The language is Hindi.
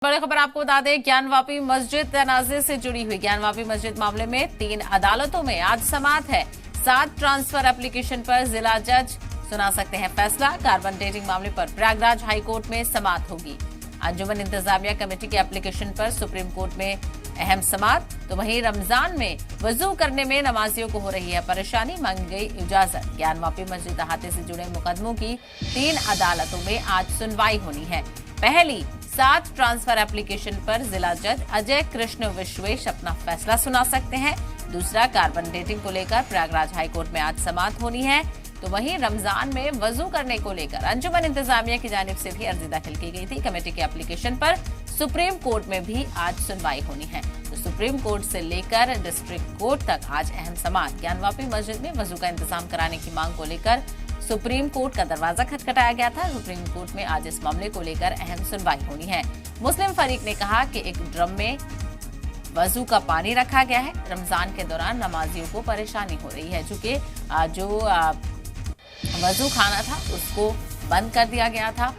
बड़ी खबर आपको बता दें, ज्ञानवापी मस्जिद तनाजे से जुड़ी हुई ज्ञानवापी मस्जिद मामले में 3 अदालतों में आज समाअत है। 7 ट्रांसफर एप्लीकेशन पर जिला जज सुना सकते हैं फैसला। कार्बन डेटिंग मामले पर प्रयागराज हाईकोर्ट में समाअत होगी। अंजुमन इंतजामिया कमेटी के एप्लीकेशन पर सुप्रीम कोर्ट में अहम समाअत। तो वहीं रमजान में वजू करने में नमाजियों को हो रही है परेशानी, मांगी गई इजाजत। ज्ञानवापी मस्जिद अहाते से जुड़े मुकदमों की 3 अदालतों में आज सुनवाई होनी है। पहली 7 ट्रांसफर एप्लीकेशन पर जिला जज अजय कृष्ण विश्वेश अपना फैसला सुना सकते हैं। दूसरा, कार्बन डेटिंग को लेकर प्रयागराज हाईकोर्ट में आज समाअत होनी है। तो वहीं रमजान में वजू करने को लेकर अंजुमन इंतजामिया की जानिब से भी अर्जी दाखिल की गई थी। कमेटी के एप्लीकेशन पर सुप्रीम कोर्ट में भी आज सुनवाई होनी है। तो सुप्रीम कोर्ट से लेकर डिस्ट्रिक्ट कोर्ट तक आज अहम समाअत। ज्ञानवापी मस्जिद में वजू का इंतजाम कराने की मांग को लेकर सुप्रीम कोर्ट का दरवाजा खटखटाया गया था। सुप्रीम कोर्ट में आज इस मामले को लेकर अहम सुनवाई होनी है। मुस्लिम फरीक ने कहा कि एक ड्रम में वजू का पानी रखा गया है। रमजान के दौरान नमाजियों को परेशानी हो रही है, चूंकि जो वजू खाना था उसको बंद कर दिया गया था।